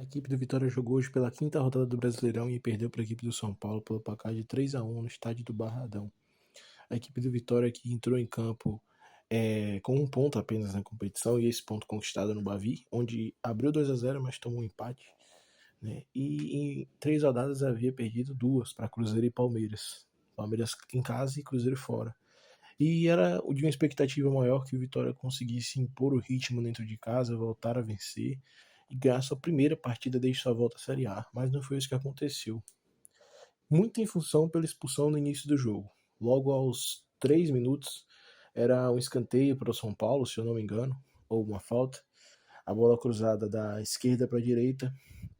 A equipe do Vitória jogou hoje pela quinta rodada do Brasileirão e perdeu para a equipe do São Paulo pelo placar de 3-1 no estádio do Barradão. A equipe do Vitória que entrou em campo com um ponto apenas na competição, e esse ponto conquistado no Bavi, onde abriu 2-0, mas tomou um empate, né? E em 3 rodadas havia perdido duas para Cruzeiro e Palmeiras. Palmeiras em casa e Cruzeiro fora. E era de uma expectativa maior que o Vitória conseguisse impor o ritmo dentro de casa, voltar a vencer e ganhar sua primeira partida desde sua volta à Série A. Mas não foi isso que aconteceu. Muito em função pela expulsão no início do jogo. Logo aos 3 minutos, era um escanteio para o São Paulo, se eu não me engano, ou uma falta. A bola cruzada da esquerda para a direita.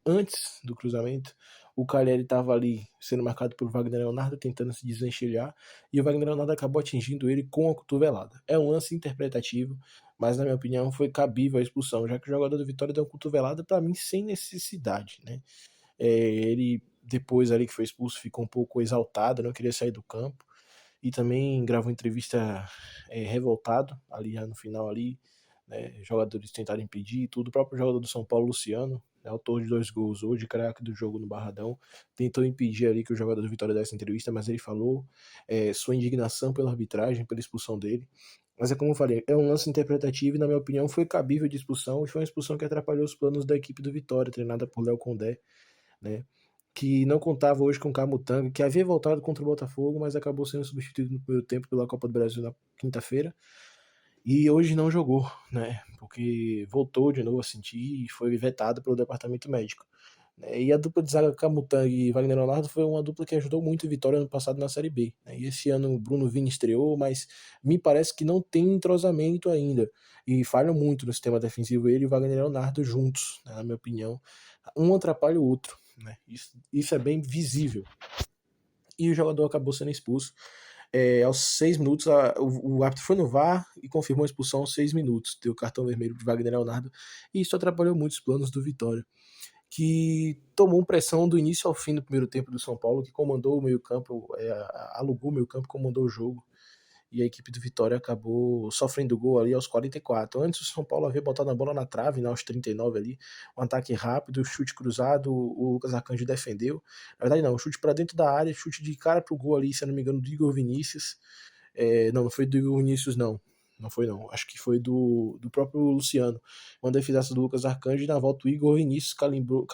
Antes do cruzamento, o Caleri estava ali sendo marcado por Wagner Leonardo, tentando se desenxilhar, e o Wagner Leonardo acabou atingindo ele com a cotovelada. É um lance interpretativo, mas na minha opinião foi cabível a expulsão, já que o jogador do Vitória deu uma cotovelada para mim sem necessidade, né? Ele depois ali que foi expulso ficou um pouco exaltado, não queria sair do campo, e também gravou entrevista revoltado ali no final ali, né? Jogadores tentaram impedir tudo. O próprio jogador do São Paulo, Luciano, né, autor de 2 gols hoje, craque do jogo no Barradão, tentou impedir ali que o jogador do Vitória desse entrevista, mas ele falou sua indignação pela arbitragem, pela expulsão dele. Mas é como eu falei, é um lance interpretativo e, na minha opinião, foi cabível de expulsão, e foi uma expulsão que atrapalhou os planos da equipe do Vitória, treinada por Léo Condé, né? Que não contava hoje com o Camutanga, que havia voltado contra o Botafogo, mas acabou sendo substituído no primeiro tempo pela Copa do Brasil na quinta-feira. E hoje não jogou, né? Porque voltou de novo a sentir e foi vetado pelo departamento médico, né? E a dupla de zaga Camutanga e Wagner Leonardo foi uma dupla que ajudou muito o Vitória ano passado na Série B, né? E esse ano o Bruno Vini estreou, mas me parece que não tem entrosamento ainda. E falham muito no sistema defensivo ele e o Wagner Leonardo juntos, né? Na minha opinião. Um atrapalha o outro, né? Isso é bem visível. E o jogador acabou sendo expulso. Aos 6 minutos, o árbitro foi no VAR e confirmou a expulsão aos 6 minutos. Deu cartão vermelho para Wagner Leonardo. E isso atrapalhou muito os planos do Vitória, que tomou pressão do início ao fim do primeiro tempo do São Paulo, que comandou o meio-campo, alugou o meio-campo, comandou o jogo. E a equipe do Vitória acabou sofrendo gol ali aos 44. Antes o São Paulo havia botado a bola na trave, né, aos 39 ali, um ataque rápido, chute cruzado, o Lucas Arcanjo defendeu. Na verdade não, chute para dentro da área, chute de cara pro gol ali, se eu não me engano, do Igor Vinícius. Não foi do Igor Vinícius não. Não foi não, acho que foi do próprio Luciano. Uma defesaça do Lucas Arcanjo, e na volta o Igor Vinícius carimbou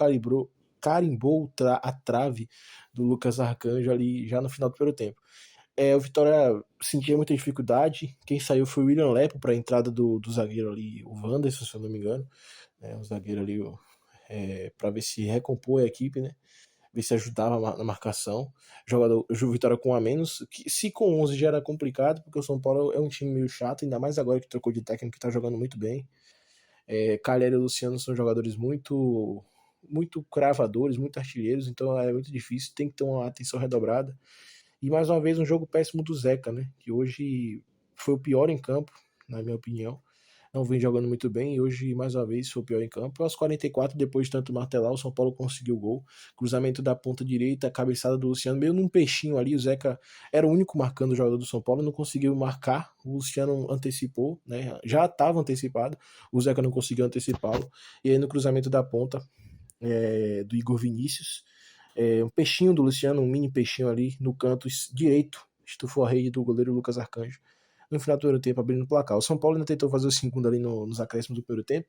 a trave do Lucas Arcanjo ali já no final do primeiro tempo. O Vitória sentia muita dificuldade. Quem saiu foi o William Lepo para a entrada do zagueiro ali, o Wanderson, se eu não me engano. O zagueiro ali, para ver se recompõe a equipe, né? Ver se ajudava na marcação. O Vitória com um a menos. Que, se com 11 já era complicado, porque o São Paulo é um time meio chato, ainda mais agora que trocou de técnico, que está jogando muito bem. Calheri e Luciano são jogadores muito cravadores, muito artilheiros, então é muito difícil, tem que ter uma atenção redobrada. E mais uma vez um jogo péssimo do Zeca, né? Que hoje foi o pior em campo, na minha opinião. Não vem jogando muito bem e hoje, mais uma vez, foi o pior em campo. Aos 44, depois de tanto martelar, o São Paulo conseguiu o gol. Cruzamento da ponta direita, cabeçada do Luciano, meio num peixinho ali. O Zeca era o único marcando o jogador do São Paulo, não conseguiu marcar. O Luciano antecipou, né? Já estava antecipado. O Zeca não conseguiu antecipá-lo. E aí no cruzamento da ponta do Igor Vinícius, um peixinho do Luciano, um mini peixinho ali no canto direito, estufou a rede do goleiro Lucas Arcanjo. No final do primeiro tempo, abrindo o placar. O São Paulo ainda tentou fazer o segundo ali nos acréscimos do primeiro tempo,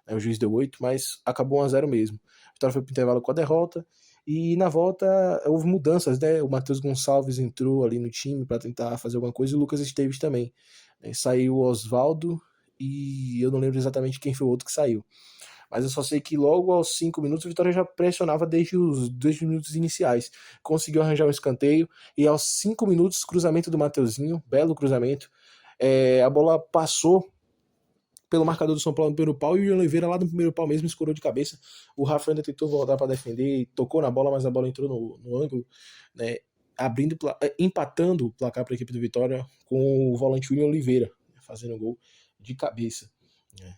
né, o juiz deu 8, mas acabou 1-0 mesmo. A Vitória foi pro intervalo com a derrota, e na volta houve mudanças, né? O Matheus Gonçalves entrou ali no time para tentar fazer alguma coisa, e o Lucas Esteves também. Saiu o Oswaldo, e eu não lembro exatamente quem foi o outro que saiu. Mas eu só sei que logo aos 5 minutos o Vitória já pressionava desde os 2 minutos iniciais. Conseguiu arranjar um escanteio e aos 5 minutos, cruzamento do Mateuzinho, belo cruzamento. A bola passou pelo marcador do São Paulo no primeiro pau e o Oliveira lá no primeiro pau mesmo escorou de cabeça. O Rafa ainda tentou voltar para defender, tocou na bola, mas a bola entrou no ângulo, né? Empatando o placar para a equipe do Vitória com o volante William Oliveira fazendo gol de cabeça, né?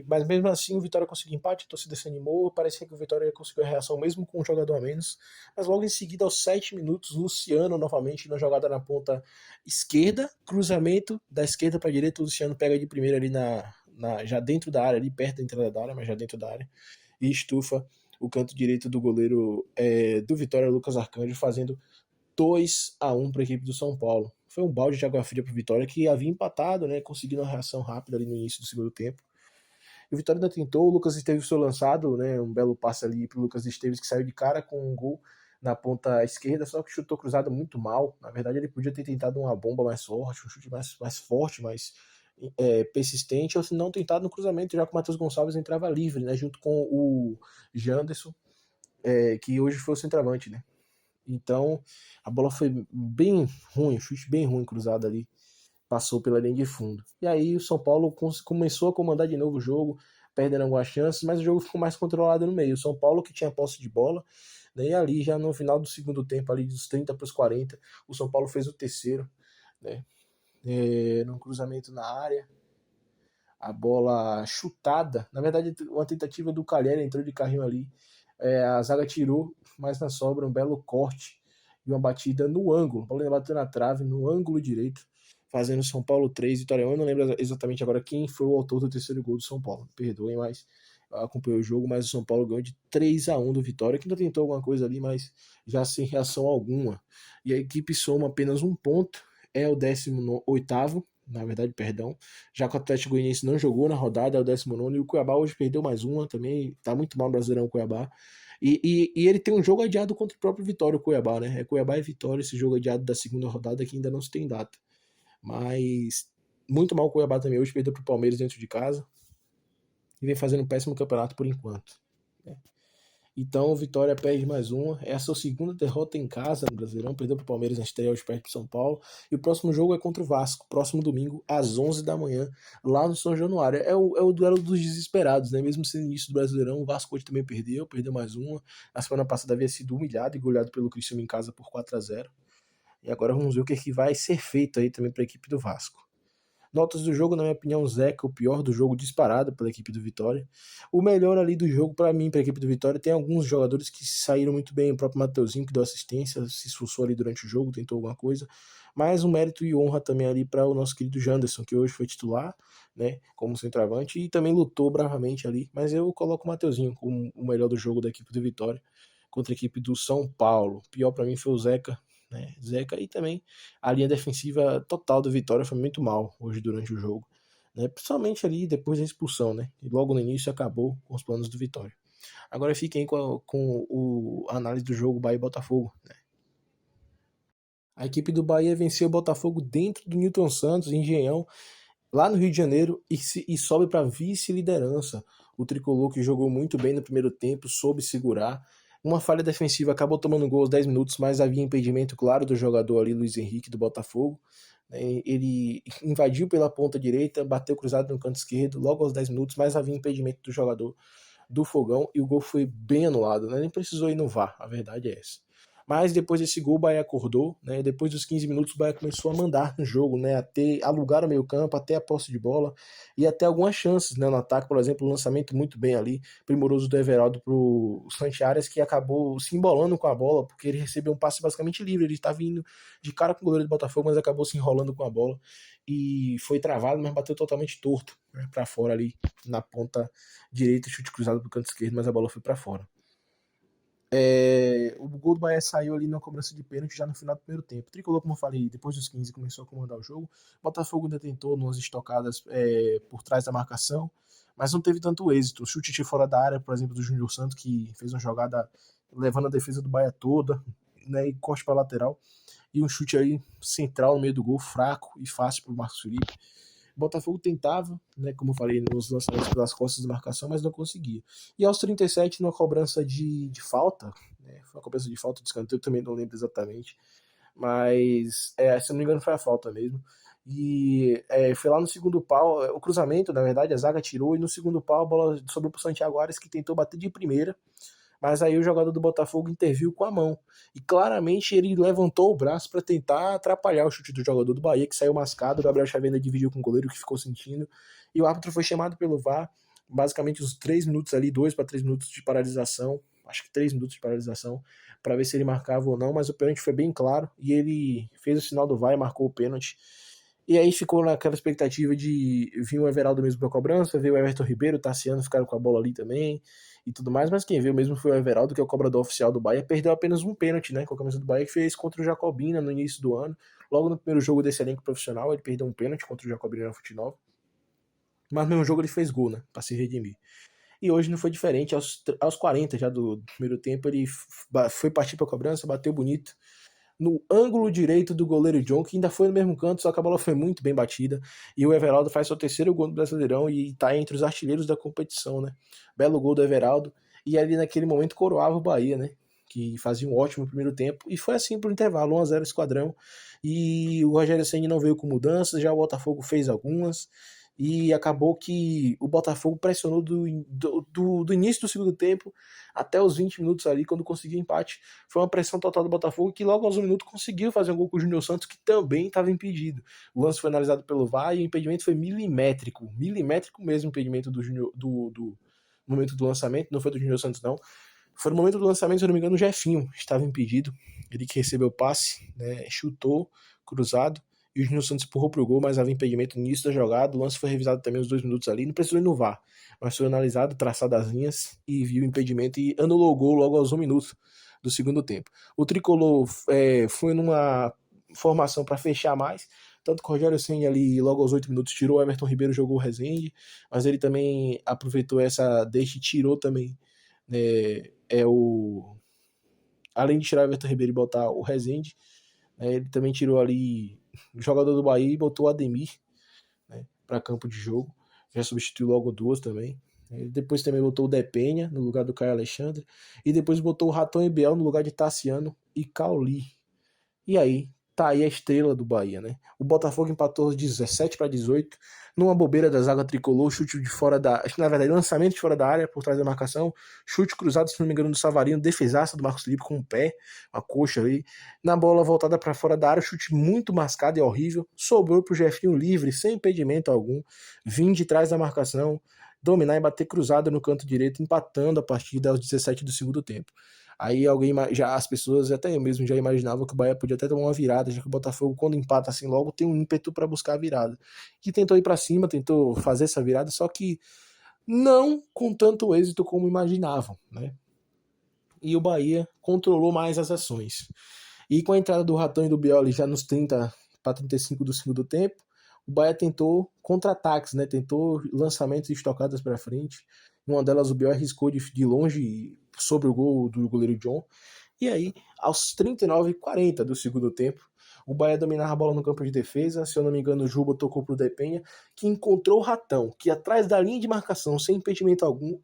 Mas mesmo assim o Vitória conseguiu empate, a torcida se animou, parecia que o Vitória conseguiu a reação mesmo com um jogador a menos, mas logo em seguida, aos 7 minutos, Luciano novamente na jogada na ponta esquerda, cruzamento da esquerda para a direita, o Luciano pega de primeira ali já dentro da área, ali perto da entrada da área, mas já dentro da área, e estufa o canto direito do goleiro do Vitória, Lucas Arcanjo, fazendo 2-1 para a equipe do São Paulo. Foi um balde de água fria para o Vitória, que havia empatado, né, conseguindo uma reação rápida ali no início do segundo tempo. E o Vitória ainda tentou, o Lucas Esteves foi lançado, né, um belo passe ali para o Lucas Esteves, que saiu de cara com um gol na ponta esquerda, só que chutou cruzado muito mal. Na verdade, ele podia ter tentado uma bomba mais forte, um chute mais forte, mais persistente, ou se não tentado no cruzamento, já que o Matheus Gonçalves entrava livre, né, junto com o Janderson, que hoje foi o centroavante, né. Então, a bola foi bem ruim, um chute bem ruim cruzado ali, passou pela linha de fundo. E aí o São Paulo começou a comandar de novo o jogo, perdendo algumas chances, mas o jogo ficou mais controlado no meio. O São Paulo que tinha posse de bola, né, e ali já no final do segundo tempo, ali dos 30 para os 40, o São Paulo fez o terceiro, né, num cruzamento na área, a bola chutada, na verdade uma tentativa do Calheri, entrou de carrinho ali, a zaga tirou, mas na sobra um belo corte e uma batida no ângulo, a bola bateu na trave, no ângulo direito, fazendo São Paulo 3, Vitória 1. Eu não lembro exatamente agora quem foi o autor do terceiro gol do São Paulo, perdoem, mas acompanhou o jogo, mas o São Paulo ganhou de 3-1 do Vitória, que ainda tentou alguma coisa ali, mas já sem reação alguma. E a equipe soma apenas um ponto, é o 18º, na verdade, perdão, já que o Atlético Goianiense não jogou na rodada, é o 19º, e o Cuiabá hoje perdeu mais uma, também tá muito mal o Brasileirão, o Cuiabá. E ele tem um jogo adiado contra o próprio Vitória, o Cuiabá, né? É Cuiabá e Vitória, esse jogo adiado da segunda rodada que ainda não se tem data. Mas muito mal o Cuiabá também hoje, perdeu pro Palmeiras dentro de casa e vem fazendo um péssimo campeonato por enquanto, né? Então, o Vitória perde mais uma. É a sua segunda derrota em casa no Brasileirão. Perdeu para o Palmeiras na estreia, hoje perde para São Paulo. E o próximo jogo é contra o Vasco, próximo domingo, às 11 da manhã, lá no São Januário. É o duelo dos desesperados, né? Mesmo sendo início do Brasileirão, o Vasco hoje também perdeu mais uma. A semana passada havia sido humilhado e goleado pelo Criciúma em casa por 4-0. E agora vamos ver o que vai ser feito aí também para a equipe do Vasco. Notas do jogo, na minha opinião, Zeca, o pior do jogo, disparado pela equipe do Vitória. O melhor ali do jogo, para mim, para a equipe do Vitória, tem alguns jogadores que saíram muito bem. O próprio Mateuzinho, que deu assistência, se esforçou ali durante o jogo, tentou alguma coisa. Mas um mérito e honra também ali para o nosso querido Janderson, que hoje foi titular, né, como centroavante, e também lutou bravamente ali. Mas eu coloco o Mateuzinho como o melhor do jogo da equipe do Vitória contra a equipe do São Paulo. O pior para mim foi o Zeca, né? Zeca, e também a linha defensiva total do Vitória foi muito mal hoje durante o jogo, né? Principalmente ali depois da expulsão, né? E logo no início acabou com os planos do Vitória. Agora fiquem com a análise do jogo Bahia e Botafogo, né? A equipe do Bahia venceu o Botafogo dentro do Newton Santos, em Engenhão, lá no Rio de Janeiro, e sobe para vice-liderança. O tricolor, que jogou muito bem no primeiro tempo, soube segurar. Uma falha defensiva, acabou tomando gol aos 10 minutos, mas havia impedimento claro do jogador ali, Luiz Henrique, do Botafogo. Ele invadiu pela ponta direita, bateu cruzado no canto esquerdo, logo aos 10 minutos, mas havia impedimento do jogador do Fogão e o gol foi bem anulado, né? Nem precisou ir no VAR, a verdade é essa. Mas depois desse gol, o Bahia acordou, né? Depois dos 15 minutos, o Bahia começou a mandar no jogo, né? A lugar o meio-campo, até a posse de bola e até algumas chances, né? No ataque, por exemplo, o lançamento muito bem ali, primoroso do Everaldo pro Santiares, que acabou se embolando com a bola, porque ele recebeu um passe basicamente livre. Ele estava indo de cara com o goleiro do Botafogo, mas acabou se enrolando com a bola e foi travado, mas bateu totalmente torto, né? Para fora ali na ponta direita, chute cruzado pro canto esquerdo, mas a bola foi para fora. O gol do Bahia saiu ali na cobrança de pênalti já no final do primeiro tempo. O Tricolor, como eu falei, depois dos 15 começou a comandar o jogo. O Botafogo ainda tentou umas estocadas por trás da marcação, mas não teve tanto êxito. O chute de fora da área, por exemplo, do Júnior Santos, que fez uma jogada levando a defesa do Bahia toda, né, e corte para lateral. E um chute aí central no meio do gol, fraco e fácil para o Marcos Felipe. O Botafogo tentava, né, como eu falei, nos lançamentos pelas costas de marcação, mas não conseguia. E aos 37, numa cobrança de falta, né, foi uma cobrança de falta de escanteio, eu também não lembro exatamente, mas se eu não me engano foi a falta mesmo. E foi lá no segundo pau, o cruzamento, na verdade, a zaga tirou, e no segundo pau a bola sobrou para o Santiago Arias, que tentou bater de primeira, mas aí o jogador do Botafogo interviu com a mão. E claramente ele levantou o braço para tentar atrapalhar o chute do jogador do Bahia, que saiu mascado. O Gabriel Xavier dividiu com o goleiro, que ficou sentindo. E o árbitro foi chamado pelo VAR. Basicamente, os 3 minutos ali, 2 para 3 minutos de paralisação. Acho que 3 minutos de paralisação, para ver se ele marcava ou não. Mas o pênalti foi bem claro. E ele fez o sinal do VAR e marcou o pênalti. E aí ficou naquela expectativa de vir o Everaldo mesmo pra cobrança, veio o Everton Ribeiro, o Tassiano ficaram com a bola ali também e tudo mais, mas quem veio mesmo foi o Everaldo, que é o cobrador oficial do Bahia, perdeu apenas um pênalti, né, com a camisa do Bahia, que fez contra o Jacobina no início do ano. Logo no primeiro jogo desse elenco profissional, ele perdeu um pênalti contra o Jacobina na Fute Nova. Mas no mesmo jogo ele fez gol, né, pra se redimir. E hoje não foi diferente, aos 40 já do primeiro tempo, ele foi partir pra cobrança, bateu bonito, no ângulo direito do goleiro John, que ainda foi no mesmo canto, só que a bola foi muito bem batida. E o Everaldo faz seu terceiro gol no Brasileirão e tá entre os artilheiros da competição, né? Belo gol do Everaldo. E ali naquele momento coroava o Bahia, né? Que fazia um ótimo primeiro tempo. E foi assim pro intervalo, 1-0 Esquadrão. E o Rogério Ceni não veio com mudanças, já o Botafogo fez algumas. E acabou que o Botafogo pressionou do início do segundo tempo até os 20 minutos ali, quando conseguiu empate. Foi uma pressão total do Botafogo, que logo aos 1 minuto conseguiu fazer um gol com o Júnior Santos, que também estava impedido. O lance foi analisado pelo VAR e o impedimento foi milimétrico mesmo, o impedimento do Júnior, do momento do lançamento, não foi do Júnior Santos não. Foi no momento do lançamento, se eu não me engano, o Jefinho estava impedido, ele que recebeu o passe, né, chutou, cruzado, e o Júnior Santos empurrou pro gol, mas havia impedimento no início da jogada. O lance foi revisado também os 2 minutos ali, não precisou ir no VAR, mas foi analisado, traçado as linhas e viu o impedimento e anulou o gol logo aos 1 minuto do segundo tempo. O Tricolor foi numa formação para fechar mais, tanto que o Rogério Ceni ali logo aos 8 minutos tirou o Everton Ribeiro, jogou o Rezende, mas ele também aproveitou essa deixa e tirou também, além de tirar o Everton Ribeiro e botar o Rezende, ele também tirou ali o jogador do Bahia e botou o Ademir, né, para campo de jogo. Já substituiu logo 2 também. Ele depois também botou o Depenha no lugar do Caio Alexandre. E depois botou o Ratão e Biel no lugar de Tassiano e Cauli. E aí, tá aí a estrela do Bahia, né? O Botafogo empatou 17-18, numa bobeira da zaga tricolor, chute de fora da... Na verdade, lançamento de fora da área, por trás da marcação, chute cruzado, se não me engano, do Savarino, defesaça do Marcos Felipe com o pé, a coxa ali. Na bola voltada para fora da área, chute muito mascado e horrível, sobrou pro Jefinho livre, sem impedimento algum, vir de trás da marcação, dominar e bater cruzado no canto direito, empatando a partida aos 17 do segundo tempo. Aí as pessoas, até eu mesmo, já imaginavam que o Bahia podia até tomar uma virada, já que o Botafogo, quando empata assim logo, tem um ímpeto para buscar a virada. E tentou ir para cima, tentou fazer essa virada, só que não com tanto êxito como imaginavam, né? E o Bahia controlou mais as ações. E com a entrada do Ratão e do Bioli já nos 30 para 35 do segundo tempo, o Bahia tentou contra-ataques, né? Tentou lançamentos e estocadas para frente. Uma delas o Biel arriscou de longe sobre o gol do goleiro John. E aí, aos 39 e 40 do segundo tempo, o Bahia dominava a bola no campo de defesa. Se eu não me engano, o Juba tocou pro Depenha, que encontrou o Ratão, que atrás da linha de marcação, sem impedimento algum,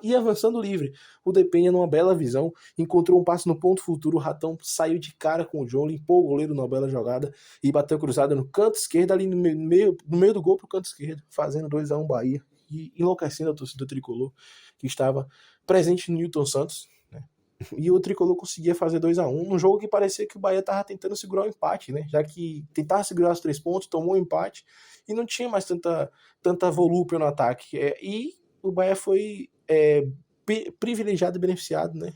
ia avançando livre. O Depenha, numa bela visão, encontrou um passe no ponto futuro. O Ratão saiu de cara com o John, limpou o goleiro numa bela jogada e bateu cruzada no canto esquerdo, ali no meio do gol pro canto esquerdo, fazendo 2-1 Bahia e enlouquecendo a torcida tricolor, que estava presente no Newton Santos, né? E o tricolor conseguia fazer 2-1 num jogo que parecia que o Bahia estava tentando segurar o empate, né? Já que tentava segurar os 3 pontos, tomou o empate e não tinha mais tanta volúpia no ataque. E o Bahia foi privilegiado e beneficiado, né,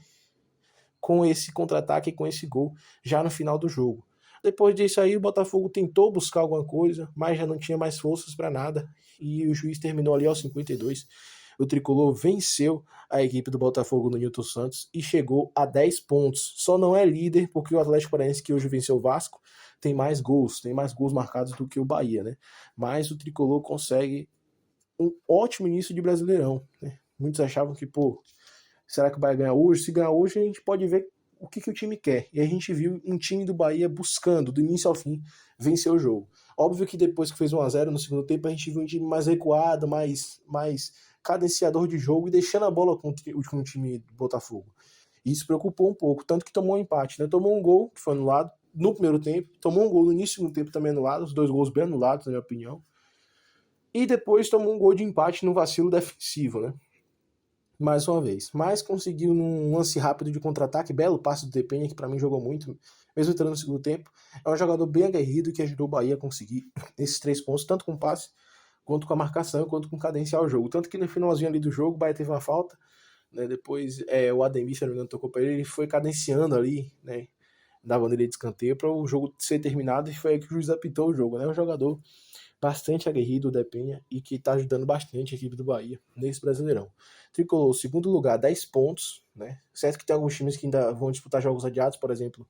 com esse contra-ataque e com esse gol já no final do jogo. Depois disso aí, o Botafogo tentou buscar alguma coisa, mas já não tinha mais forças para nada. E o juiz terminou ali aos 52. O Tricolor venceu a equipe do Botafogo no Newton Santos e chegou a 10 pontos. Só não é líder porque o Atlético Paranaense, que hoje venceu o Vasco, tem mais gols marcados do que o Bahia, né? Mas o Tricolor consegue um ótimo início de Brasileirão, né? Muitos achavam que, será que o Bahia ganha hoje? Se ganhar hoje, a gente pode ver o que o time quer. E a gente viu um time do Bahia buscando, do início ao fim, vencer o jogo. Óbvio que depois que fez 1-0 no segundo tempo, a gente viu um time mais recuado, mais cadenciador de jogo e deixando a bola com o time do Botafogo. Isso preocupou um pouco, tanto que tomou um empate, né? Tomou um gol, que foi anulado, no primeiro tempo, tomou um gol no início do segundo tempo também anulado, os 2 gols bem anulados, na minha opinião. E depois tomou um gol de empate no vacilo defensivo, né? Mais uma vez. Mas conseguiu num lance rápido de contra-ataque, belo passe do Depenha, que para mim jogou muito, mesmo entrando no segundo tempo. É um jogador bem aguerrido que ajudou o Bahia a conseguir esses 3 pontos, tanto com passe, quanto com a marcação, quanto com cadenciar o jogo. Tanto que no finalzinho ali do jogo, o Bahia teve uma falta, né? Depois o Ademir, se não me engano, tocou para ele foi cadenciando ali, né? da bandeira de escanteio para o jogo ser terminado, e foi aí que o juiz apitou o jogo, né? Um jogador bastante aguerrido, o Depenha, e que está ajudando bastante a equipe do Bahia nesse Brasileirão. Tricolor, segundo lugar, 10 pontos, né? Certo que tem alguns times que ainda vão disputar jogos adiados, por exemplo,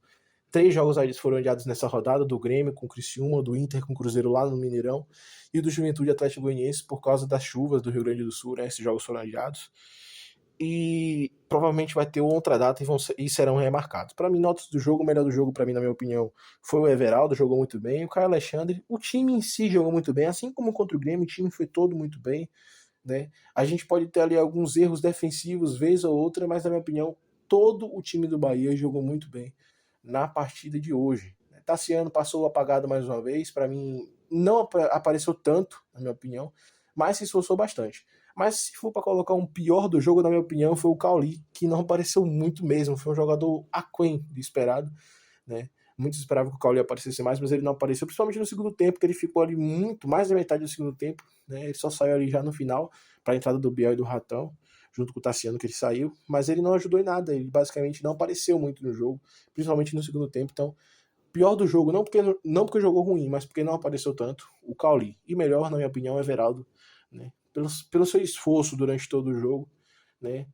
3 jogos foram adiados nessa rodada, do Grêmio com o Criciúma, do Inter com o Cruzeiro lá no Mineirão, e do Juventude Atlético Goianiense por causa das chuvas do Rio Grande do Sul, né? Esses jogos foram adiados. E provavelmente vai ter outra data e serão remarcados. Para mim, notas do jogo, o melhor do jogo, para mim, na minha opinião, foi o Everaldo, jogou muito bem. O Caio Alexandre, o time em si jogou muito bem, assim como contra o Grêmio, o time foi todo muito bem, né? A gente pode ter ali alguns erros defensivos, vez ou outra, mas na minha opinião, todo o time do Bahia jogou muito bem na partida de hoje. Tassiano passou apagado mais uma vez, para mim não apareceu tanto, na minha opinião, mas se esforçou bastante. Mas se for para colocar um pior do jogo, na minha opinião, foi o Cauli, que não apareceu muito mesmo, foi um jogador aquém do esperado, né? Muitos esperavam que o Cauli aparecesse mais, mas ele não apareceu, principalmente no segundo tempo, que ele ficou ali muito mais da metade do segundo tempo, né? Ele só saiu ali já no final, para a entrada do Biel e do Ratão, junto com o Tassiano, que ele saiu, mas ele não ajudou em nada, ele basicamente não apareceu muito no jogo, principalmente no segundo tempo. Então, pior do jogo, não porque jogou ruim, mas porque não apareceu tanto, o Cauli. E melhor, na minha opinião, é Everaldo, né? Pelo seu esforço durante todo o jogo, né?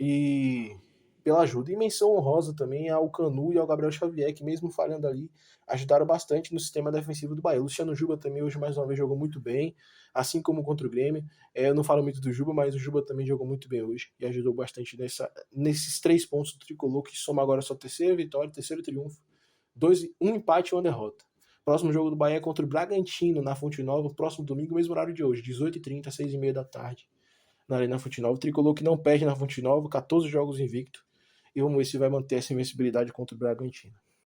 E pela ajuda. E menção honrosa também ao Canu e ao Gabriel Xavier, que mesmo falhando ali, ajudaram bastante no sistema defensivo do Bahia. O Luciano Juba também hoje mais uma vez jogou muito bem, assim como contra o Grêmio. Eu não falo muito do Juba, mas o Juba também jogou muito bem hoje e ajudou bastante nesses 3 pontos do Tricolor, que soma agora sua terceira vitória, terceiro triunfo, um empate e uma derrota. Próximo jogo do Bahia é contra o Bragantino, na Fonte Nova, próximo domingo, mesmo horário de hoje, 18h30, 6h30 da tarde, na Arena Fonte Nova. O Tricolor que não perde na Fonte Nova, 14 jogos invicto. E vamos ver se vai manter essa invencibilidade contra o Bragantino.